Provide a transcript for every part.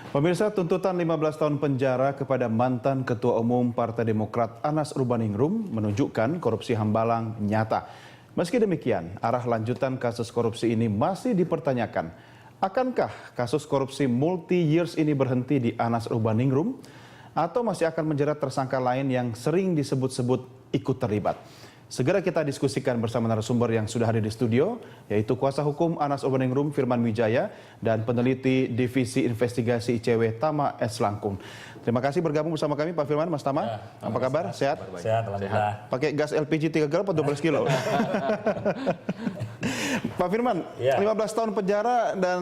Pemirsa, tuntutan 15 tahun penjara kepada mantan Ketua Umum Partai Demokrat Anas Urbaningrum menunjukkan korupsi Hambalang nyata. Meski demikian, arah lanjutan kasus korupsi ini masih dipertanyakan. Akankah kasus korupsi multi-years ini berhenti di Anas Urbaningrum atau masih akan menjerat tersangka lain yang sering disebut-sebut ikut terlibat? Segera kita diskusikan bersama narasumber yang sudah hadir di studio, yaitu kuasa hukum Anas Urbaningrum Firman Wijaya dan peneliti Divisi Investigasi ICW Tama S. Langkung. Terima kasih bergabung bersama kami Pak Firman, Mas Tama. Ya, apa kabar? Sehat? Sehat, alhamdulillah. Pakai gas LPG 3 galon atau 12 kilo? Pak Firman, ya. 15 tahun penjara dan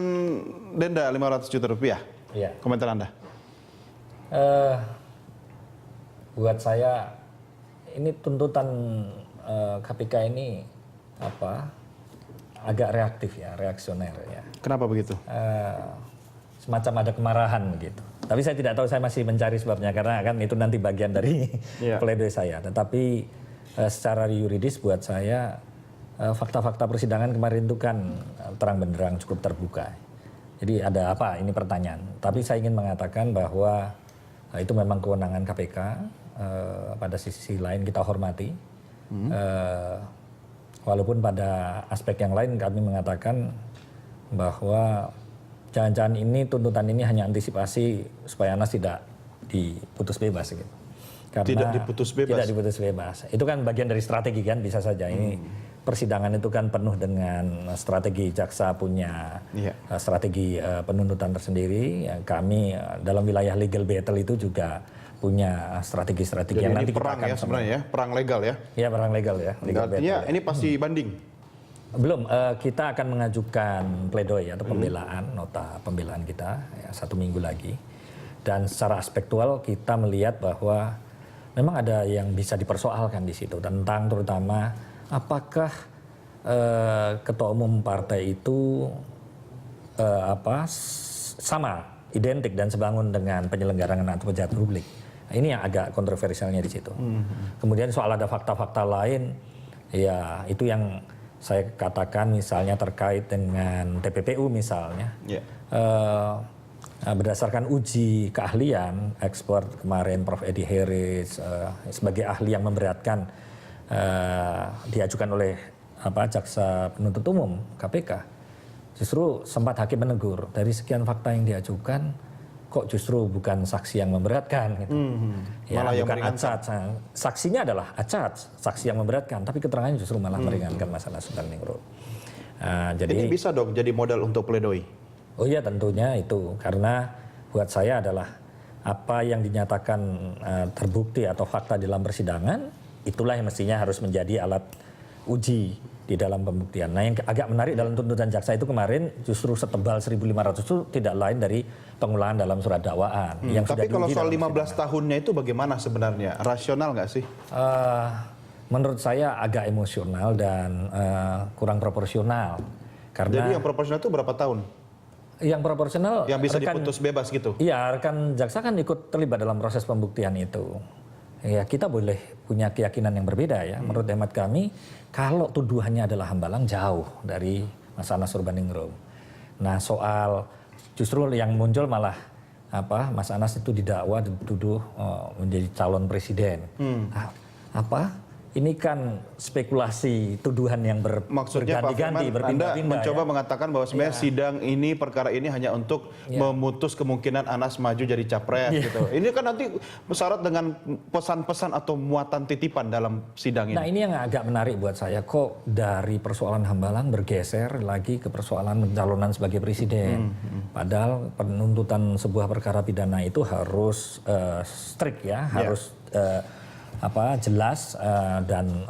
denda 500 juta rupiah. Ya. Komentar Anda? Buat saya, ini tuntutan KPK ini agak reaktif ya, reaksioner ya. Kenapa begitu? Semacam ada kemarahan begitu. Tapi saya tidak tahu, saya masih mencari sebabnya karena kan itu nanti bagian dari pledoi saya. Tetapi secara yuridis buat saya fakta-fakta persidangan kemarin itu kan terang benderang cukup terbuka. Jadi ada apa ini pertanyaan. Tapi saya ingin mengatakan bahwa itu memang kewenangan KPK. Pada sisi lain kita hormati. Walaupun pada aspek yang lain kami mengatakan bahwa jangan-jangan ini tuntutan ini hanya antisipasi supaya Anas tidak diputus bebas gitu. Karena tidak diputus bebas. Tidak diputus bebas. Itu kan bagian dari strategi kan, bisa saja ini persidangan itu kan penuh dengan strategi, jaksa punya strategi penuntutan tersendiri. Kami dalam wilayah legal battle itu juga punya strategi-strategi yang nanti perang ya sebenarnya ya, perang legal ya? Iya, perang legal ya. Artinya ini pasti banding? Belum, kita akan mengajukan pledoi atau pembelaan, nota pembelaan kita ya, 1 minggu lagi. Dan secara aspektual kita melihat bahwa memang ada yang bisa dipersoalkan di situ tentang terutama apakah ketua umum partai itu sama, identik dan sebangun dengan penyelenggaraan atau pejabat publik. Nah, ini yang agak kontroversialnya di situ. Kemudian soal ada fakta-fakta lain, ya itu yang saya katakan misalnya terkait dengan TPPU misalnya. Berdasarkan uji keahlian, ekspor kemarin Prof. Edi Harris sebagai ahli yang memberatkan diajukan oleh jaksa penuntut umum KPK. Justru sempat hakim menegur dari sekian fakta yang diajukan, kok justru bukan saksi yang memberatkan gitu. Malah yang bukan acat. Saksinya adalah acat, saksi yang memberatkan, tapi keterangannya justru malah meringankan masalah Urbaningrum. Jadi ini bisa dong jadi modal untuk pledoi. Oh iya, tentunya itu, karena buat saya adalah apa yang dinyatakan terbukti atau fakta dalam persidangan, itulah yang mestinya harus menjadi alat uji di dalam pembuktian. Nah, yang agak menarik dalam tuntutan jaksa itu kemarin justru setebal 1.500 itu tidak lain dari pengulangan dalam surat dakwaan. Tapi kalau soal 15 tahunnya itu bagaimana sebenarnya? Rasional nggak sih? Menurut saya agak emosional dan kurang proporsional. Karena jadi yang proporsional itu berapa tahun? Yang proporsional yang bisa diputus bebas gitu? Iya, rekan jaksa kan ikut terlibat dalam proses pembuktian itu. Ya, kita boleh punya keyakinan yang berbeda ya. Menurut hemat kami, kalau tuduhannya adalah Hambalang jauh dari Mas Anas Urbaningrum. Nah, soal justru yang muncul malah Mas Anas itu didakwa dituduh menjadi calon presiden. Ini kan spekulasi tuduhan yang berganti-ganti, berpindah-pindah. Anda mencoba mengatakan bahwa sebenarnya sidang ini, perkara ini hanya untuk memutus kemungkinan Anas maju jadi capres gitu. Ini kan nanti syarat dengan pesan-pesan atau muatan titipan dalam sidang ini. Nah, ini yang agak menarik buat saya, kok dari persoalan Hambalang bergeser lagi ke persoalan pencalonan sebagai presiden. Padahal penuntutan sebuah perkara pidana itu harus strict ya, harus jelas dan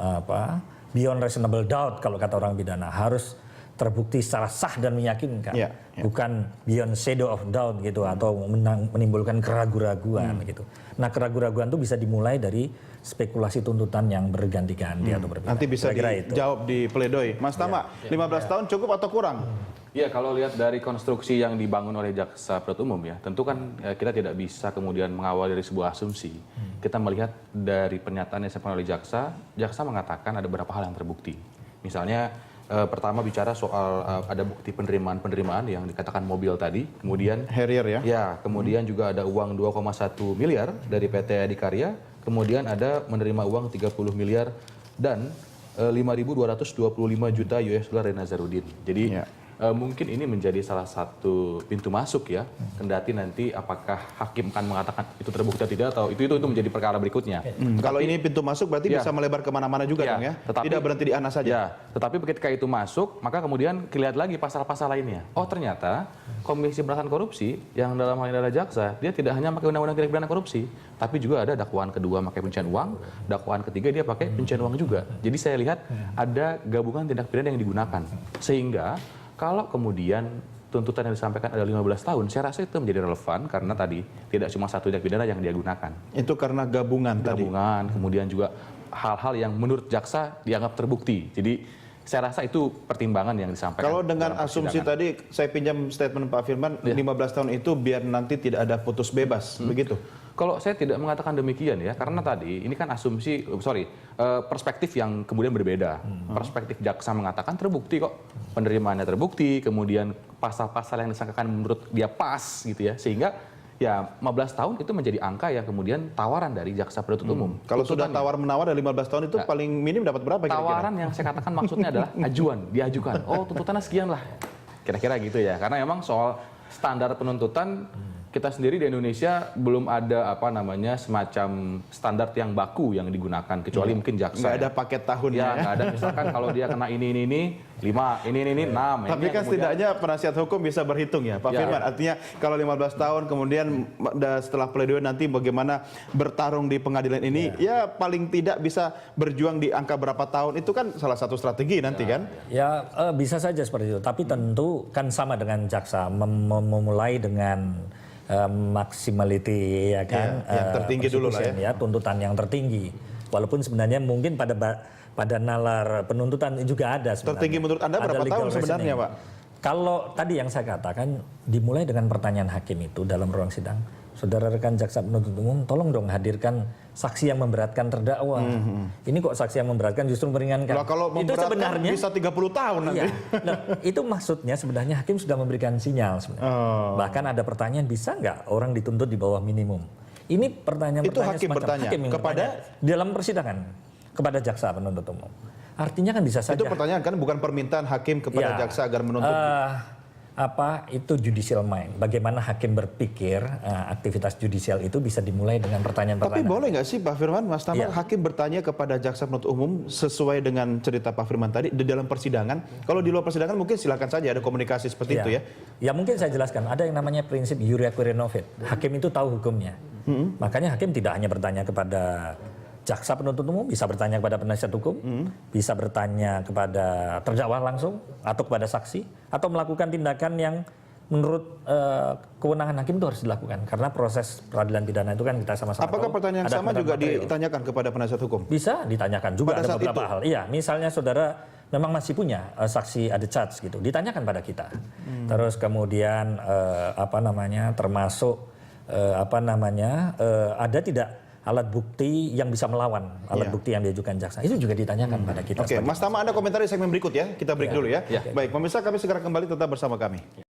beyond reasonable doubt kalau kata orang pidana, harus terbukti secara sah dan meyakinkan, bukan beyond shadow of doubt gitu atau menimbulkan keraguan-raguan gitu. Nah, keraguan-raguan itu bisa dimulai dari spekulasi tuntutan yang berganti-ganti atau berbeda. Nanti bisa dijawab di pledoi. Mas Tama, 15 tahun cukup atau kurang? Ya, kalau lihat dari konstruksi yang dibangun oleh jaksa penuntut umum ya, tentu kan kita tidak bisa kemudian mengawal dari sebuah asumsi. Kita melihat dari pernyataan yang disampaikan oleh jaksa mengatakan ada beberapa hal yang terbukti. Misalnya Pertama bicara soal ada bukti penerimaan yang dikatakan mobil tadi, kemudian Harrier ya? ya, kemudian juga ada uang 2,1 miliar dari PT Adikarya, kemudian ada menerima uang 30 miliar dan 5.225 juta US dollar dari Nazarudin. Jadi mungkin ini menjadi salah satu pintu masuk ya, kendati nanti apakah hakim akan mengatakan itu terbukti atau tidak, atau itu menjadi perkara berikutnya. Kalau ini pintu masuk berarti bisa melebar kemana-mana juga dong ya? Tidak berhenti di Anas saja? Ya, tetapi ketika itu masuk, maka kemudian dilihat lagi pasal-pasal lainnya. Oh ternyata Komisi Pemberantasan Korupsi yang dalam hal ini adalah jaksa, dia tidak hanya pakai undang-undang tindak pidana korupsi, tapi juga ada dakwaan kedua pakai pencucian uang, dakwaan ketiga dia pakai pencucian uang juga. Jadi saya lihat ada gabungan tindak pidana yang digunakan. Sehingga kalau kemudian tuntutan yang disampaikan ada 15 tahun, saya rasa itu menjadi relevan karena tadi tidak cuma satu tindak pidana yang dia gunakan. Itu karena gabungan tadi? Gabungan, kemudian juga hal-hal yang menurut jaksa dianggap terbukti. Jadi saya rasa itu pertimbangan yang disampaikan. Kalau dengan asumsi tadi, saya pinjam statement Pak Firman, 15 tahun itu biar nanti tidak ada putus bebas, begitu? Kalau saya tidak mengatakan demikian ya, karena tadi ini kan asumsi, perspektif yang kemudian berbeda. Perspektif jaksa mengatakan terbukti kok, penerimaannya terbukti, kemudian pasal-pasal yang disangkakan menurut dia pas gitu ya, sehingga ya 15 tahun itu menjadi angka yang kemudian tawaran dari jaksa penuntut umum. Kalau sudah tawar-menawar dari 15 tahun itu paling minim dapat berapa kira-kira? Tawaran yang saya katakan maksudnya adalah diajukan. Oh tuntutannya sekian lah, kira-kira gitu ya. Karena memang soal standar penuntutan kita sendiri di Indonesia belum ada semacam standar yang baku yang digunakan, kecuali mungkin jaksa. Nggak ada paket tahunnya ya. Nggak ada, misalkan kalau dia kena ini 5, ini 6. Tapi kan setidaknya penasihat hukum bisa berhitung ya Pak Firman. Artinya kalau 15 tahun kemudian setelah pledoi nanti bagaimana bertarung di pengadilan ini, ya paling tidak bisa berjuang di angka berapa tahun, itu kan salah satu strategi nanti kan? Ya bisa saja seperti itu, tapi tentu kan sama dengan jaksa memulai dengan maximality ya kan, yang tertinggi dulu lah ya, tuntutan yang tertinggi, walaupun sebenarnya mungkin pada nalar penuntutan juga ada sebenarnya. Tertinggi menurut Anda berapa tahun sebenarnya Pak? Kalau tadi yang saya katakan dimulai dengan pertanyaan hakim itu dalam ruang sidang, saudara rekan jaksa penuntut umum tolong dong hadirkan saksi yang memberatkan terdakwa. Ini kok saksi yang memberatkan justru meringankan. Nah, kalau itu sebenarnya bisa 30 tahun nanti. Nah, itu maksudnya sebenarnya hakim sudah memberikan sinyal sebenarnya. Bahkan ada pertanyaan, bisa nggak orang dituntut di bawah minimum? Ini pertanyaan itu hakim bertanya kepada dalam persidangan kepada jaksa penuntut umum. Artinya kan bisa saja. Itu pertanyaan kan, bukan permintaan hakim kepada jaksa agar menuntut. Itu judicial mind. Bagaimana hakim berpikir, aktivitas judicial itu bisa dimulai dengan pertanyaan-pertanyaan. Tapi boleh nggak sih Pak Firman, Mas Tama, hakim bertanya kepada jaksa penuntut umum sesuai dengan cerita Pak Firman tadi di dalam persidangan? Kalau di luar persidangan mungkin silakan saja ada komunikasi seperti itu ya. Ya mungkin saya jelaskan. Ada yang namanya prinsip iuria quaere novit. Hakim itu tahu hukumnya. Makanya hakim tidak hanya bertanya kepada jaksa penuntut umum, bisa bertanya kepada penasihat hukum, bisa bertanya kepada terdakwa langsung, atau kepada saksi, atau melakukan tindakan yang menurut kewenangan hakim itu harus dilakukan. Karena proses peradilan pidana itu kan kita sama-sama tahu. Apakah pertanyaan yang sama juga ditanyakan kepada penasihat hukum? Bisa ditanyakan juga, ada beberapa hal. Iya, misalnya saudara memang masih punya saksi ada charge gitu, ditanyakan pada kita. Terus kemudian termasuk ada tidak alat bukti yang bisa melawan alat bukti yang diajukan jaksa, itu juga ditanyakan pada kita. Oke, Mas Tama, Anda komentari segmen berikut ya, kita break dulu ya. Baik, pemirsa, kami segera kembali, tetap bersama kami.